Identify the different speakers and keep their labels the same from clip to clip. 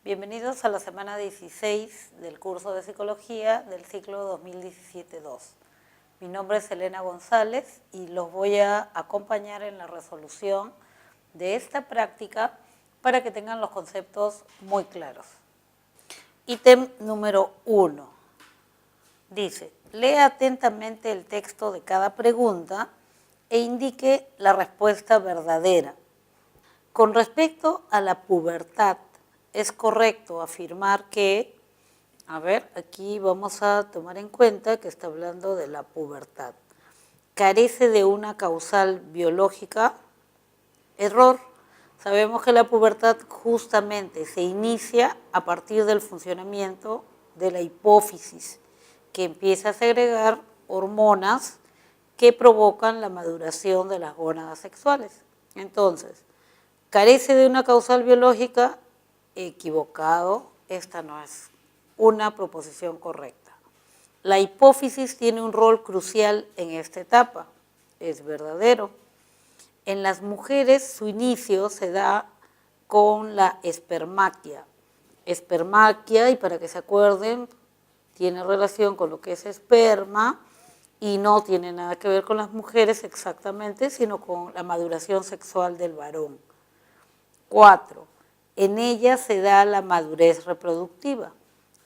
Speaker 1: Bienvenidos a la semana 16 del curso de Psicología del ciclo 2017-2. Mi nombre es Elena González y los voy a acompañar en la resolución de esta práctica para que tengan los conceptos muy claros. Ítem número 1. Dice, lea atentamente el texto de cada pregunta e indique la respuesta verdadera. Con respecto a la pubertad, es correcto afirmar que, aquí vamos a tomar en cuenta que está hablando de la pubertad. Carece de una causal biológica. Error. Sabemos que la pubertad justamente se inicia a partir del funcionamiento de la hipófisis, que empieza a segregar hormonas que provocan la maduración de las gónadas sexuales. Entonces, carece de una causal biológica. Equivocado, esta no es una proposición correcta. La hipófisis tiene un rol crucial en esta etapa, es verdadero. En las mujeres su inicio se da con la espermaquia. Espermaquia, y para que se acuerden, tiene relación con lo que es esperma y no tiene nada que ver con las mujeres exactamente, sino con la maduración sexual del varón. 4. En ella se da la madurez reproductiva.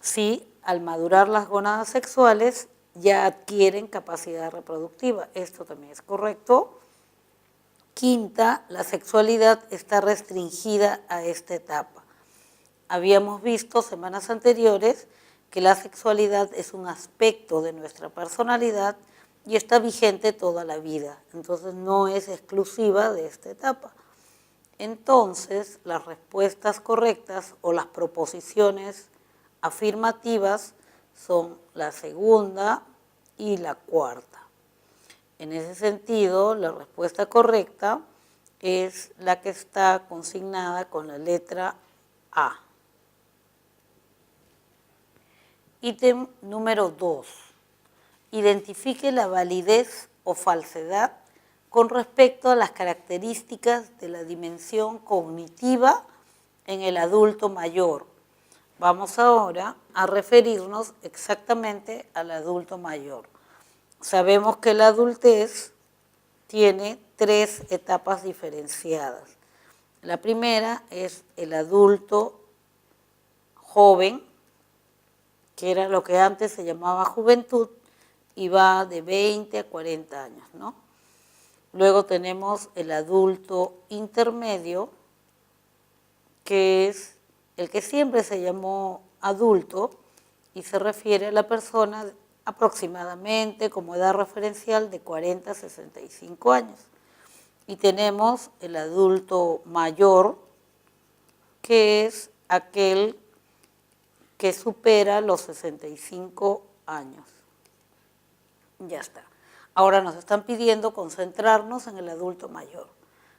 Speaker 1: Sí, al madurar las gónadas sexuales ya adquieren capacidad reproductiva. Esto también es correcto. 5. La sexualidad está restringida a esta etapa. Habíamos visto semanas anteriores que la sexualidad es un aspecto de nuestra personalidad y está vigente toda la vida. Entonces no es exclusiva de esta etapa. Entonces, las respuestas correctas o las proposiciones afirmativas son la segunda y la cuarta. En ese sentido, la respuesta correcta es la que está consignada con la letra A. Ítem número 2. Identifique la validez o falsedad con respecto a las características de la dimensión cognitiva en el adulto mayor. Vamos ahora a referirnos exactamente al adulto mayor. Sabemos que la adultez tiene 3 etapas diferenciadas. La primera es el adulto joven, que era lo que antes se llamaba juventud, y va de 20 a 40 años, ¿no? Luego tenemos el adulto intermedio, que es el que siempre se llamó adulto y se refiere a la persona aproximadamente como edad referencial de 40 a 65 años. Y tenemos el adulto mayor, que es aquel que supera los 65 años. Ya está. Ahora nos están pidiendo concentrarnos en el adulto mayor.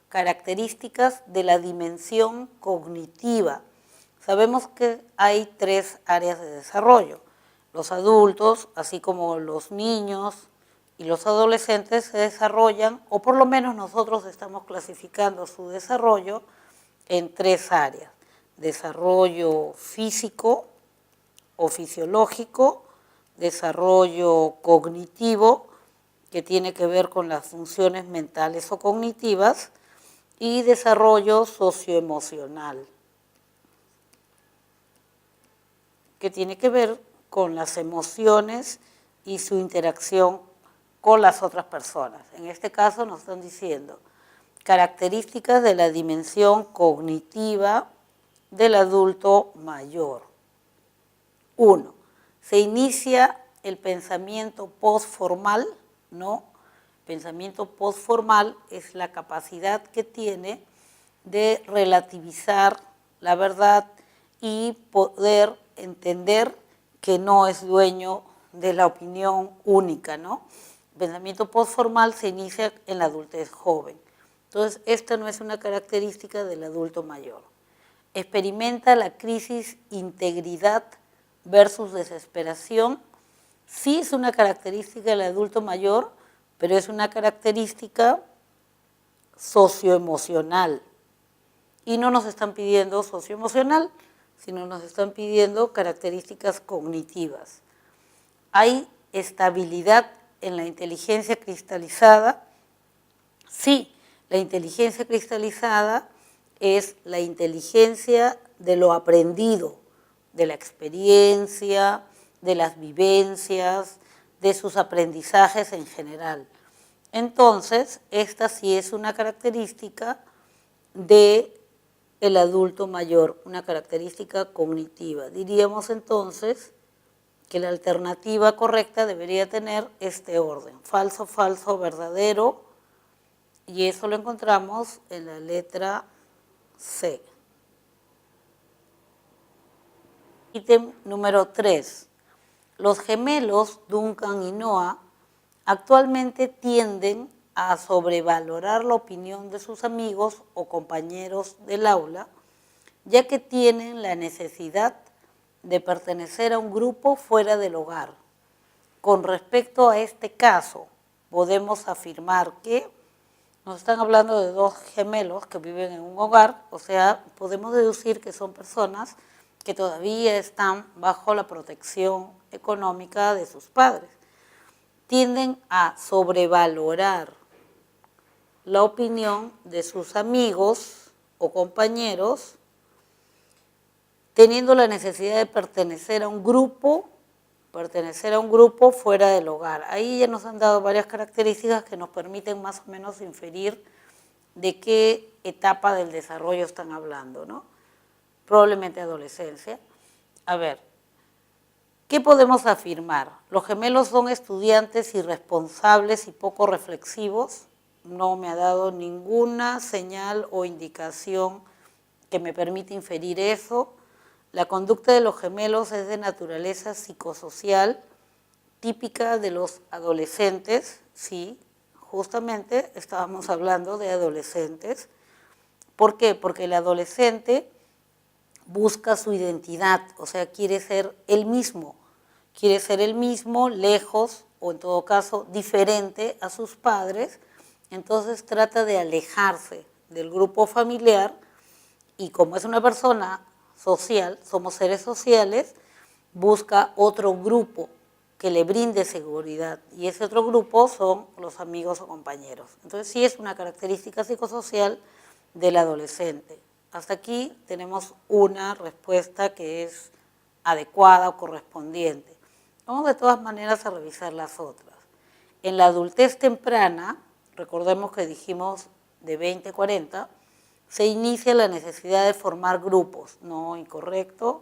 Speaker 1: Características de la dimensión cognitiva. Sabemos que hay 3 áreas de desarrollo. Los adultos, así como los niños y los adolescentes se desarrollan, o por lo menos nosotros estamos clasificando su desarrollo en 3 áreas. Desarrollo físico o fisiológico, desarrollo cognitivo, que tiene que ver con las funciones mentales o cognitivas, y desarrollo socioemocional, que tiene que ver con las emociones y su interacción con las otras personas. En este caso nos están diciendo características de la dimensión cognitiva del adulto mayor. 1. Se inicia el pensamiento postformal, ¿no? Pensamiento postformal es la capacidad que tiene de relativizar la verdad y poder entender que no es dueño de la opinión única, ¿no? El pensamiento postformal se inicia en la adultez joven. Entonces, esta no es una característica del adulto mayor. Experimenta la crisis integridad versus desesperación. Sí es una característica del adulto mayor, pero es una característica socioemocional. Y no nos están pidiendo socioemocional, sino nos están pidiendo características cognitivas. ¿Hay estabilidad en la inteligencia cristalizada? Sí, la inteligencia cristalizada es la inteligencia de lo aprendido, de la experiencia, de las vivencias, de sus aprendizajes en general. Entonces, esta sí es una característica del adulto mayor, una característica cognitiva. Diríamos entonces que la alternativa correcta debería tener este orden: falso, falso, verdadero, y eso lo encontramos en la letra C. Ítem número 3. Los gemelos Duncan y Noah actualmente tienden a sobrevalorar la opinión de sus amigos o compañeros del aula, ya que tienen la necesidad de pertenecer a un grupo fuera del hogar. Con respecto a este caso, podemos afirmar que nos están hablando de dos gemelos que viven en un hogar, o sea, podemos deducir que son personas que todavía están bajo la protección económica de sus padres. Tienden a sobrevalorar la opinión de sus amigos o compañeros, teniendo la necesidad de pertenecer a un grupo fuera del hogar. Ahí ya nos han dado varias características que nos permiten más o menos inferir de qué etapa del desarrollo están hablando, ¿no? Probablemente adolescencia. A ver, ¿qué podemos afirmar? ¿Los gemelos son estudiantes irresponsables y poco reflexivos? No me ha dado ninguna señal o indicación que me permita inferir eso. La conducta de los gemelos es de naturaleza psicosocial, típica de los adolescentes. Sí, justamente estábamos hablando de adolescentes. ¿Por qué? Porque el adolescente busca su identidad, o sea, quiere ser él mismo, lejos o en todo caso diferente a sus padres, entonces trata de alejarse del grupo familiar y como es una persona social, somos seres sociales, busca otro grupo que le brinde seguridad y ese otro grupo son los amigos o compañeros. Entonces sí es una característica psicosocial del adolescente. Hasta aquí tenemos una respuesta que es adecuada o correspondiente. Vamos de todas maneras a revisar las otras. En la adultez temprana, recordemos que dijimos de 20 a 40, se inicia la necesidad de formar grupos. No, incorrecto.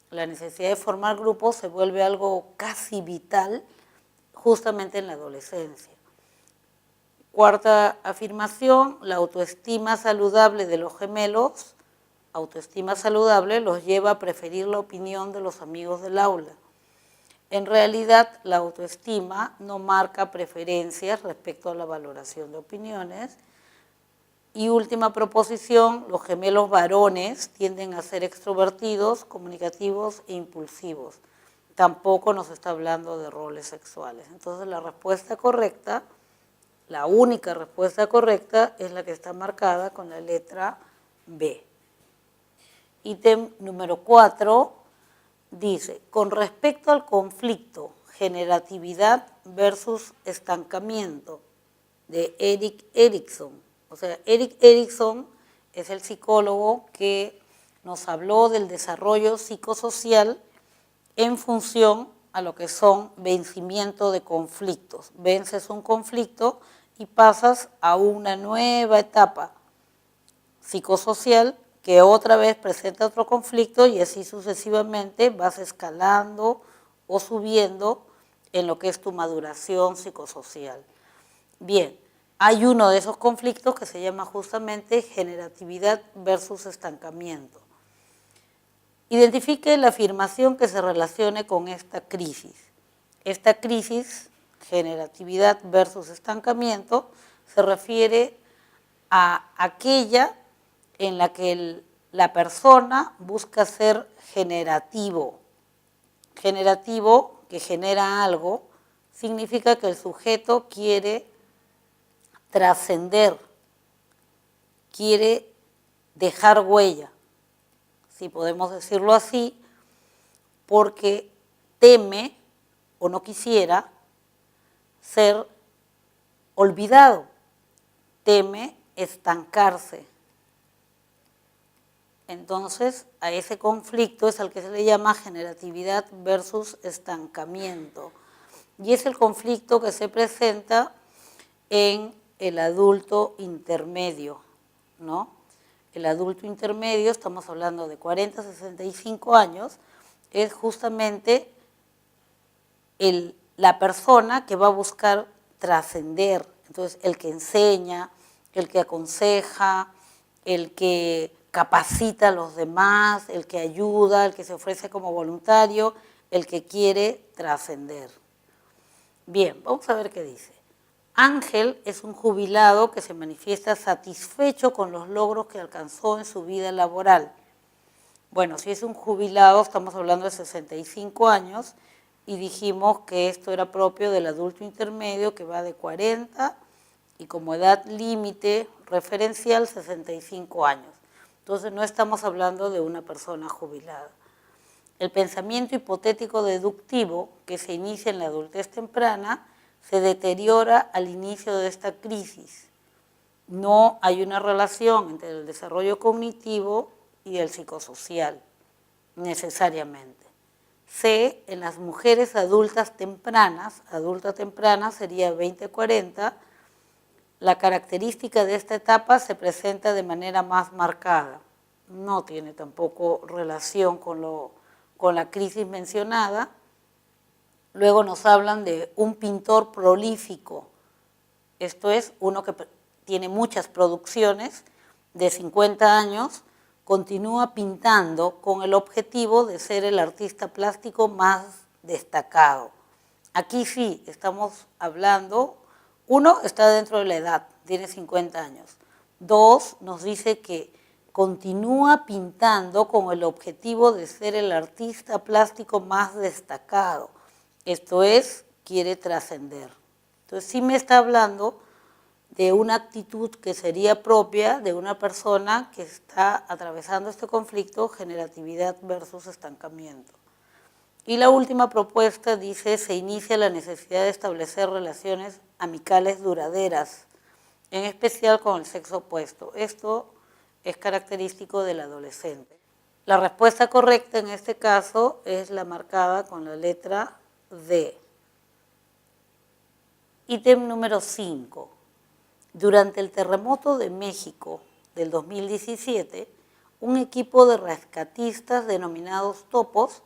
Speaker 1: La necesidad de formar grupos se vuelve algo casi vital justamente en la adolescencia. Cuarta afirmación, la autoestima saludable de los gemelos, autoestima saludable los lleva a preferir la opinión de los amigos del aula. En realidad, la autoestima no marca preferencias respecto a la valoración de opiniones. Y última proposición, los gemelos varones tienden a ser extrovertidos, comunicativos e impulsivos. Tampoco nos está hablando de roles sexuales. Entonces, la respuesta correcta, la única respuesta correcta es la que está marcada con la letra B. Ítem número 4 dice, con respecto al conflicto generatividad versus estancamiento de Erik Erikson. O sea, Erik Erikson es el psicólogo que nos habló del desarrollo psicosocial en función a lo que son vencimiento de conflictos. Vences un conflicto y pasas a una nueva etapa psicosocial que otra vez presenta otro conflicto y así sucesivamente vas escalando o subiendo en lo que es tu maduración psicosocial. Bien, hay uno de esos conflictos que se llama justamente generatividad versus estancamiento. Identifique la afirmación que se relacione con esta crisis. Esta crisis, generatividad versus estancamiento, se refiere a aquella en la que la persona busca ser generativo. Generativo, que genera algo, significa que el sujeto quiere trascender, quiere dejar huella. si podemos decirlo así, porque teme o no quisiera ser olvidado, teme estancarse. Entonces, a ese conflicto es al que se le llama generatividad versus estancamiento. Y es el conflicto que se presenta en el adulto intermedio, ¿no? El adulto intermedio, estamos hablando de 40 a 65 años, es justamente la persona que va a buscar trascender. Entonces, el que enseña, el que aconseja, el que capacita a los demás, el que ayuda, el que se ofrece como voluntario, el que quiere trascender. Bien, vamos a ver qué dice. Ángel es un jubilado que se manifiesta satisfecho con los logros que alcanzó en su vida laboral. Bueno, si es un jubilado, estamos hablando de 65 años, y dijimos que esto era propio del adulto intermedio que va de 40 y como edad límite referencial 65 años. Entonces no estamos hablando de una persona jubilada. El pensamiento hipotético deductivo que se inicia en la adultez temprana se deteriora al inicio de esta crisis. No hay una relación entre el desarrollo cognitivo y el psicosocial, necesariamente. C, en las mujeres adulta temprana sería 20-40, la característica de esta etapa se presenta de manera más marcada. No tiene tampoco relación con la crisis mencionada. Luego nos hablan de un pintor prolífico, esto es, uno que tiene muchas producciones, de 50 años, continúa pintando con el objetivo de ser el artista plástico más destacado. Aquí sí, estamos hablando, uno, está dentro de la edad, tiene 50 años. Dos, nos dice que continúa pintando con el objetivo de ser el artista plástico más destacado. Esto es, quiere trascender. Entonces sí me está hablando de una actitud que sería propia de una persona que está atravesando este conflicto, generatividad versus estancamiento. Y la última propuesta dice, se inicia la necesidad de establecer relaciones amicales duraderas, en especial con el sexo opuesto. Esto es característico del adolescente. La respuesta correcta en este caso es la marcada con la letra D. Ítem número 5. Durante el terremoto de México del 2017, un equipo de rescatistas denominados topos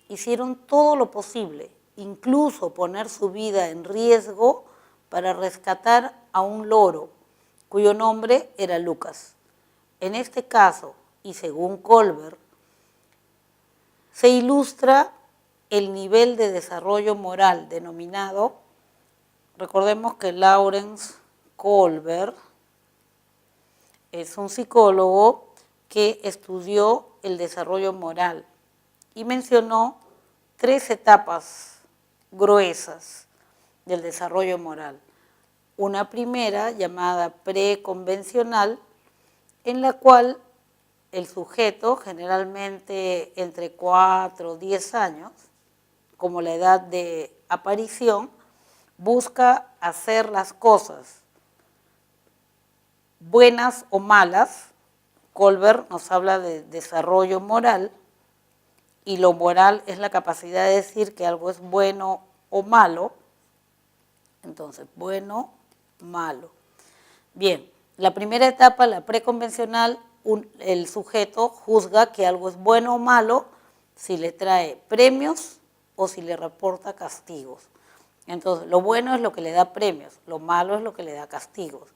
Speaker 1: hicieron todo lo posible, incluso poner su vida en riesgo para rescatar a un loro, cuyo nombre era Lucas. En este caso, y según Kohlberg, se ilustra el nivel de desarrollo moral denominado, recordemos que Lawrence Kohlberg es un psicólogo que estudió el desarrollo moral y mencionó 3 etapas gruesas del desarrollo moral. Una primera llamada preconvencional, en la cual el sujeto, generalmente entre 4 o 10 años, como la edad de aparición, busca hacer las cosas buenas o malas. Kohlberg nos habla de desarrollo moral, y lo moral es la capacidad de decir que algo es bueno o malo. Entonces, bueno, malo. Bien, la primera etapa, la preconvencional, el sujeto juzga que algo es bueno o malo si le trae premios o si le reporta castigos. Entonces, lo bueno es lo que le da premios, lo malo es lo que le da castigos.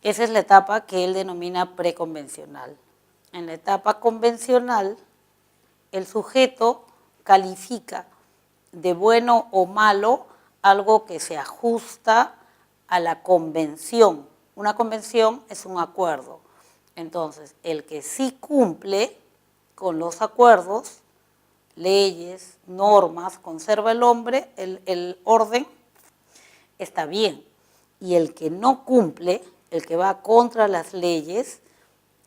Speaker 1: Esa es la etapa que él denomina preconvencional. En la etapa convencional, el sujeto califica de bueno o malo algo que se ajusta a la convención. Una convención es un acuerdo. Entonces, el que sí cumple con los acuerdos, leyes, normas, conserva el orden, está bien. Y el que no cumple, el que va contra las leyes,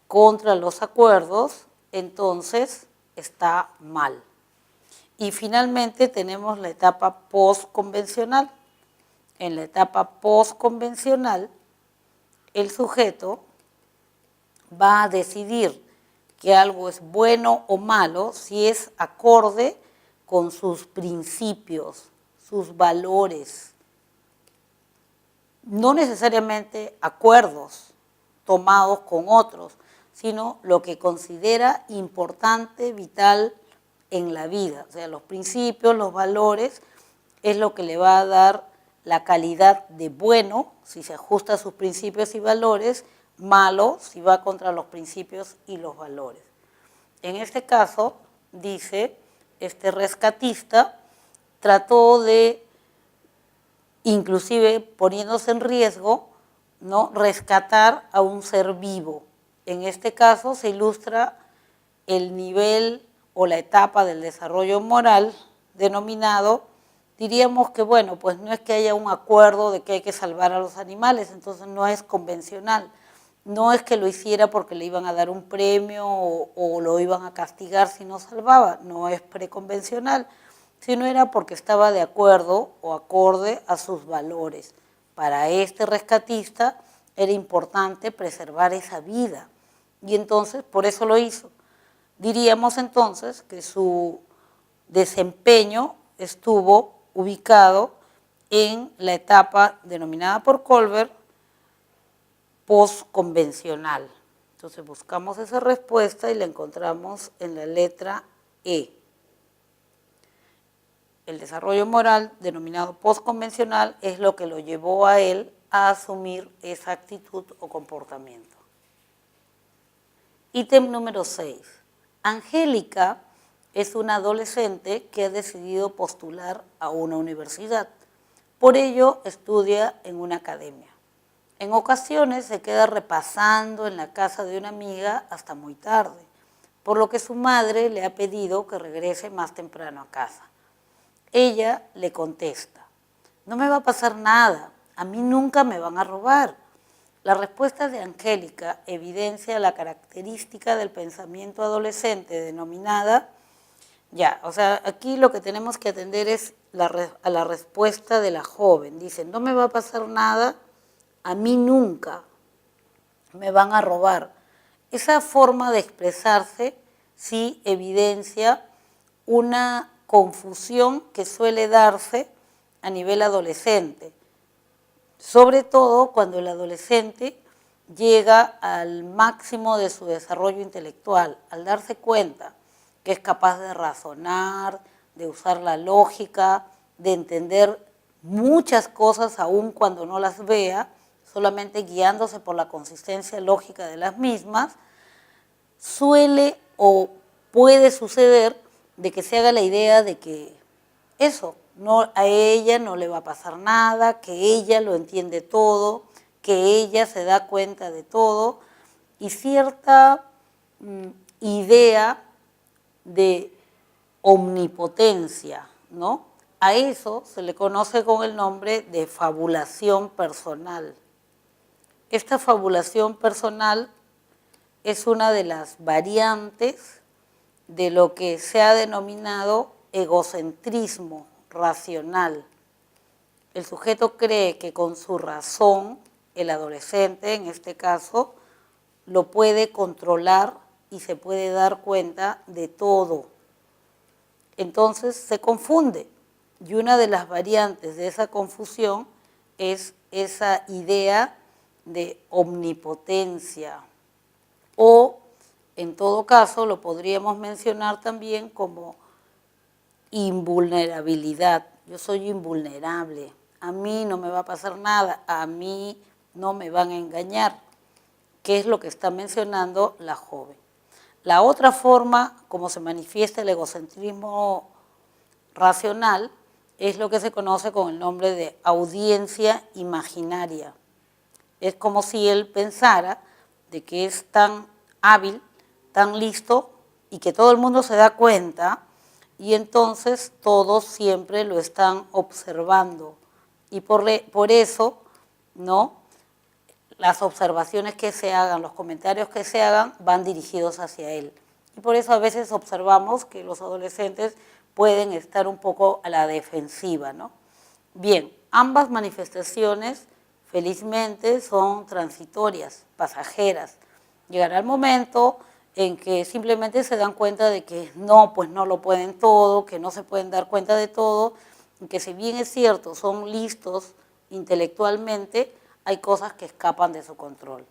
Speaker 1: contra los acuerdos, entonces está mal. Y finalmente tenemos la etapa postconvencional. En la etapa postconvencional, el sujeto va a decidir que algo es bueno o malo si es acorde con sus principios, sus valores. No necesariamente acuerdos tomados con otros, sino lo que considera importante, vital en la vida. O sea, los principios, los valores, es lo que le va a dar la calidad de bueno, si se ajusta a sus principios y valores, malo, si va contra los principios y los valores. En este caso, dice, este rescatista trató de, inclusive poniéndose en riesgo, ¿no?, rescatar a un ser vivo. En este caso se ilustra el nivel o la etapa del desarrollo moral denominado, diríamos que, bueno, pues no es que haya un acuerdo de que hay que salvar a los animales, entonces no es convencional. No es que lo hiciera porque le iban a dar un premio o lo iban a castigar si no salvaba, no es preconvencional, sino era porque estaba de acuerdo o acorde a sus valores. Para este rescatista era importante preservar esa vida y entonces por eso lo hizo. Diríamos entonces que su desempeño estuvo ubicado en la etapa denominada por Kohlberg postconvencional. Entonces buscamos esa respuesta y la encontramos en la letra E. El desarrollo moral denominado postconvencional es lo que lo llevó a él a asumir esa actitud o comportamiento. Ítem número 6. Angélica es una adolescente que ha decidido postular a una universidad. Por ello estudia en una academia. En ocasiones se queda repasando en la casa de una amiga hasta muy tarde, por lo que su madre le ha pedido que regrese más temprano a casa. Ella le contesta, no me va a pasar nada, a mí nunca me van a robar. La respuesta de Angélica evidencia la característica del pensamiento adolescente denominada, aquí lo que tenemos que atender es a la respuesta de la joven. Dice, no me va a pasar nada, a mí nunca me van a robar. Esa forma de expresarse sí evidencia una confusión que suele darse a nivel adolescente, sobre todo cuando el adolescente llega al máximo de su desarrollo intelectual, al darse cuenta que es capaz de razonar, de usar la lógica, de entender muchas cosas aún cuando no las vea, solamente guiándose por la consistencia lógica de las mismas, suele o puede suceder de que se haga la idea de que a ella no le va a pasar nada, que ella lo entiende todo, que ella se da cuenta de todo, y cierta idea de omnipotencia, ¿no? A eso se le conoce con el nombre de fabulación personal. Esta fabulación personal es una de las variantes de lo que se ha denominado egocentrismo racional. El sujeto cree que con su razón, el adolescente en este caso, lo puede controlar y se puede dar cuenta de todo. Entonces se confunde y una de las variantes de esa confusión es esa idea de omnipotencia o en todo caso lo podríamos mencionar también como invulnerabilidad. Yo soy invulnerable, a mí no me va a pasar nada, a mí no me van a engañar, que es lo que está mencionando la joven. La otra forma como se manifiesta el egocentrismo racional es lo que se conoce con el nombre de audiencia imaginaria. Es como si él pensara de que es tan hábil, tan listo y que todo el mundo se da cuenta y entonces todos siempre lo están observando y por eso, ¿no?, las observaciones que se hagan, los comentarios que se hagan van dirigidos hacia él y por eso a veces observamos que los adolescentes pueden estar un poco a la defensiva, ¿no? Bien, ambas manifestaciones felizmente son transitorias, pasajeras. Llegará el momento en que simplemente se dan cuenta de que no, pues no lo pueden todo, que no se pueden dar cuenta de todo, y que si bien es cierto, son listos intelectualmente, hay cosas que escapan de su control.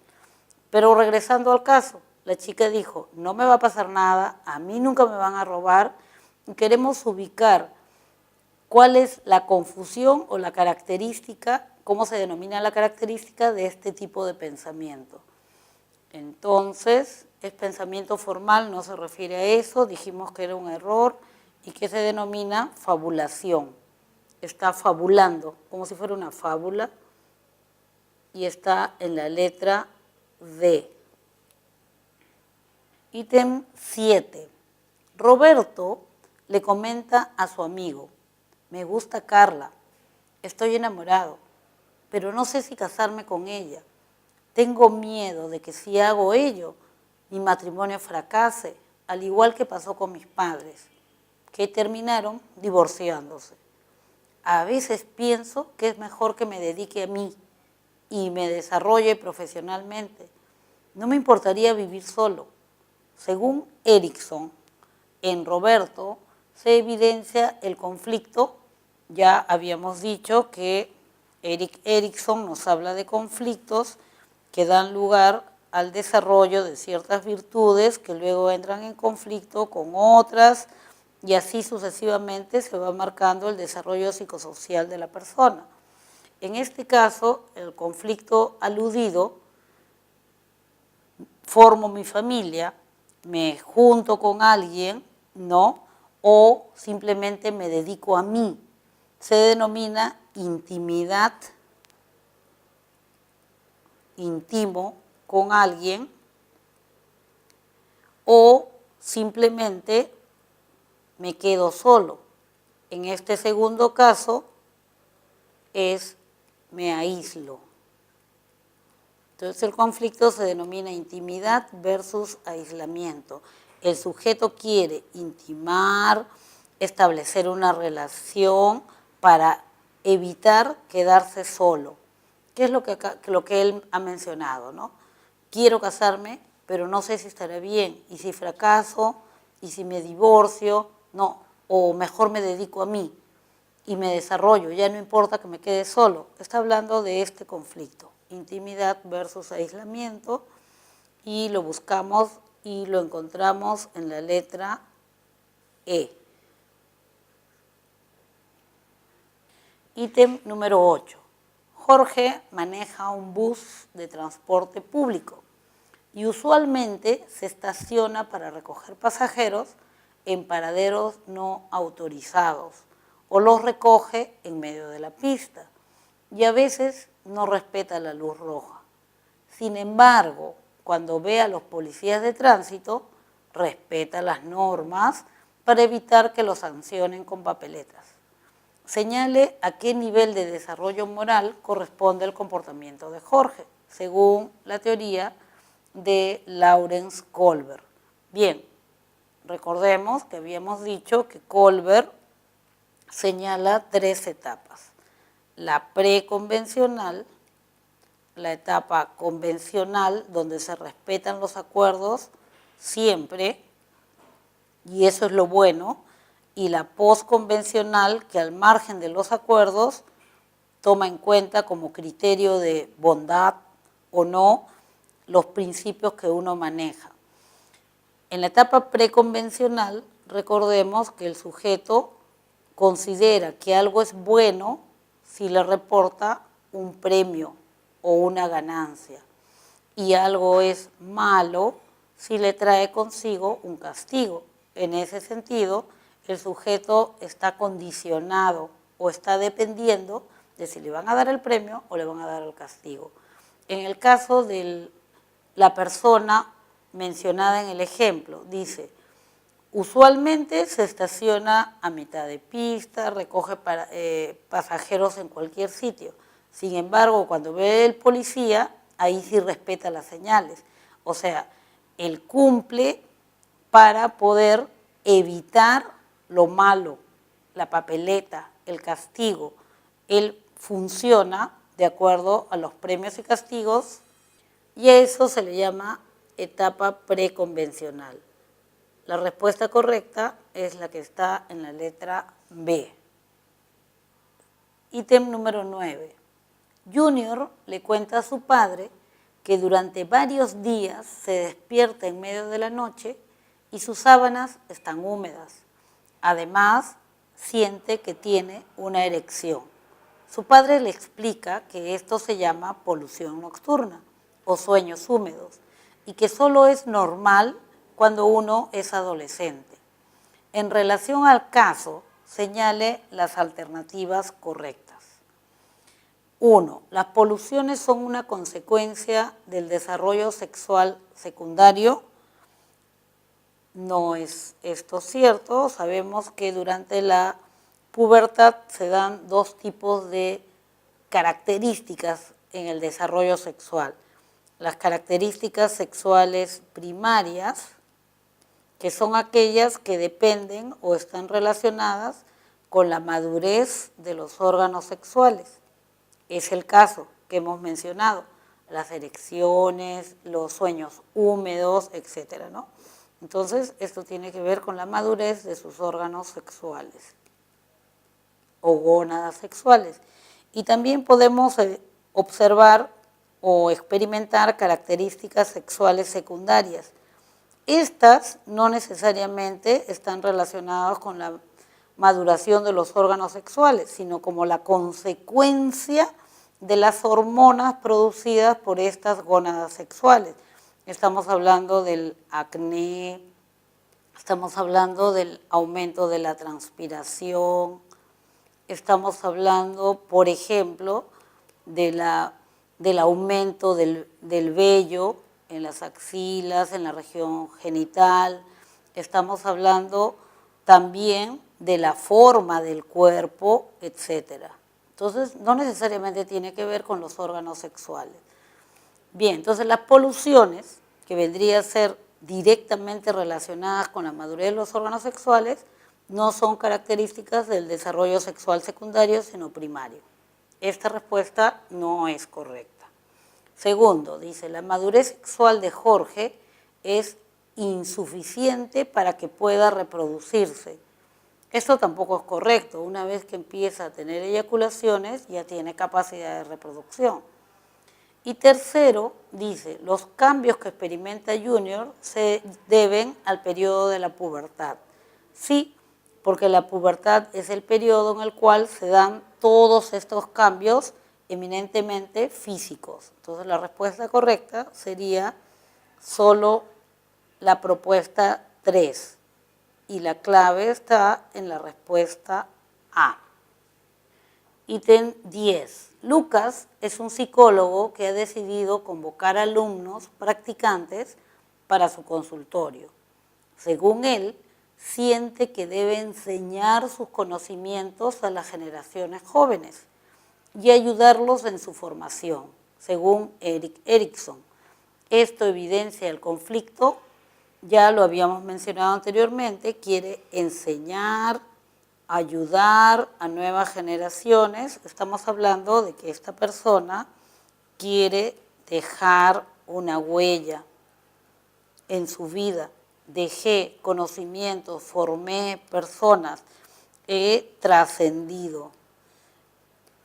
Speaker 1: Pero regresando al caso, la chica dijo, no me va a pasar nada, a mí nunca me van a robar, y queremos ubicar cuál es la confusión o la característica, cómo se denomina la característica de este tipo de pensamiento. Entonces, es pensamiento formal, no se refiere a eso, dijimos que era un error y que se denomina fabulación. Está fabulando, como si fuera una fábula, y está en la letra D. Ítem 7. Roberto le comenta a su amigo, me gusta Carla, estoy enamorado, pero no sé si casarme con ella. Tengo miedo de que si hago ello, mi matrimonio fracase, al igual que pasó con mis padres, que terminaron divorciándose. A veces pienso que es mejor que me dedique a mí y me desarrolle profesionalmente. No me importaría vivir solo. Según Erikson, en Roberto se evidencia el conflicto. Ya habíamos dicho que Erik Erikson nos habla de conflictos que dan lugar al desarrollo de ciertas virtudes que luego entran en conflicto con otras y así sucesivamente se va marcando el desarrollo psicosocial de la persona. En este caso, el conflicto aludido, formo mi familia, me junto con alguien, ¿no? O simplemente me dedico a mí. Se denomina intimidad, íntimo con alguien, o simplemente me quedo solo. En este segundo caso es me aíslo. Entonces el conflicto se denomina intimidad versus aislamiento. El sujeto quiere intimar, establecer una relación para evitar quedarse solo. ¿Qué es lo que él ha mencionado, ¿no? Quiero casarme, pero no sé si estará bien. Y si fracaso, y si me divorcio, no. O mejor me dedico a mí y me desarrollo, ya no importa que me quede solo. Está hablando de este conflicto, intimidad versus aislamiento, y lo buscamos y lo encontramos en la letra E. Ítem número 8. Jorge maneja un bus de transporte público y usualmente se estaciona para recoger pasajeros en paraderos no autorizados o los recoge en medio de la pista y a veces no respeta la luz roja. Sin embargo, cuando ve a los policías de tránsito, respeta las normas para evitar que lo sancionen con papeletas. Señale a qué nivel de desarrollo moral corresponde el comportamiento de Jorge, según la teoría de Lawrence Kohlberg. Bien, recordemos que habíamos dicho que Kohlberg señala 3 etapas. La preconvencional, la etapa convencional, donde se respetan los acuerdos siempre, y eso es lo bueno, y la postconvencional, que al margen de los acuerdos toma en cuenta como criterio de bondad o no los principios que uno maneja. En la etapa preconvencional, recordemos que el sujeto considera que algo es bueno si le reporta un premio o una ganancia, y algo es malo si le trae consigo un castigo. En ese sentido, el sujeto está condicionado o está dependiendo de si le van a dar el premio o le van a dar el castigo. En el caso de la persona mencionada en el ejemplo, dice, usualmente se estaciona a mitad de pista, recoge pasajeros en cualquier sitio. Sin embargo, cuando ve el policía, ahí sí respeta las señales. O sea, él cumple para poder evitar lo malo, la papeleta, el castigo. Él funciona de acuerdo a los premios y castigos y a eso se le llama etapa preconvencional. La respuesta correcta es la que está en la letra B. Ítem número 9. Junior le cuenta a su padre que durante varios días se despierta en medio de la noche y sus sábanas están húmedas. Además, siente que tiene una erección. Su padre le explica que esto se llama polución nocturna o sueños húmedos y que solo es normal cuando uno es adolescente. En relación al caso, señale las alternativas correctas. 1. Las poluciones son una consecuencia del desarrollo sexual secundario. No es esto cierto. Sabemos que durante la pubertad se dan dos tipos de características en el desarrollo sexual. Las características sexuales primarias, que son aquellas que dependen o están relacionadas con la madurez de los órganos sexuales. Es el caso que hemos mencionado, las erecciones, los sueños húmedos, etcétera, ¿no? Entonces, esto tiene que ver con la madurez de sus órganos sexuales o gónadas sexuales. Y también podemos observar o experimentar características sexuales secundarias. Estas no necesariamente están relacionadas con la maduración de los órganos sexuales, sino como la consecuencia de las hormonas producidas por estas gónadas sexuales. Estamos hablando del acné, estamos hablando del aumento de la transpiración, estamos hablando, por ejemplo, del aumento del vello en las axilas, en la región genital, estamos hablando también de la forma del cuerpo, etcétera. Entonces, no necesariamente tiene que ver con los órganos sexuales. Bien, entonces las poluciones, que vendrían a ser directamente relacionadas con la madurez de los órganos sexuales, no son características del desarrollo sexual secundario, sino primario. Esta respuesta no es correcta. Segundo, dice, la madurez sexual de Jorge es insuficiente para que pueda reproducirse. Esto tampoco es correcto. Una vez que empieza a tener eyaculaciones, ya tiene capacidad de reproducción. Y tercero, dice, los cambios que experimenta Junior se deben al periodo de la pubertad. Sí, porque la pubertad es el periodo en el cual se dan todos estos cambios eminentemente físicos. Entonces, la respuesta correcta sería solo la propuesta 3. Y la clave está en la respuesta A. Ítem 10. Lucas es un psicólogo que ha decidido convocar alumnos practicantes para su consultorio. Según él, siente que debe enseñar sus conocimientos a las generaciones jóvenes y ayudarlos en su formación, según Erik Erikson. Esto evidencia el conflicto, ya lo habíamos mencionado anteriormente, quiere enseñar, ayudar a nuevas generaciones. Estamos hablando de que esta persona quiere dejar una huella en su vida. Dejé conocimientos, formé personas, he trascendido.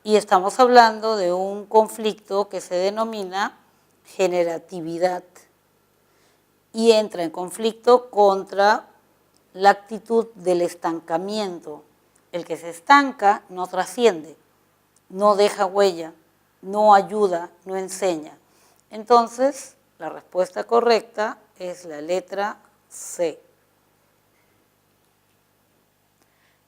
Speaker 1: Y estamos hablando de un conflicto que se denomina generatividad y entra en conflicto contra la actitud del estancamiento. El que se estanca no trasciende, no deja huella, no ayuda, no enseña. Entonces, la respuesta correcta es la letra C.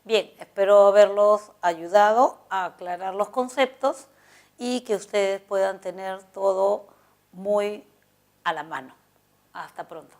Speaker 1: Bien, espero haberlos ayudado a aclarar los conceptos y que ustedes puedan tener todo muy a la mano. Hasta pronto.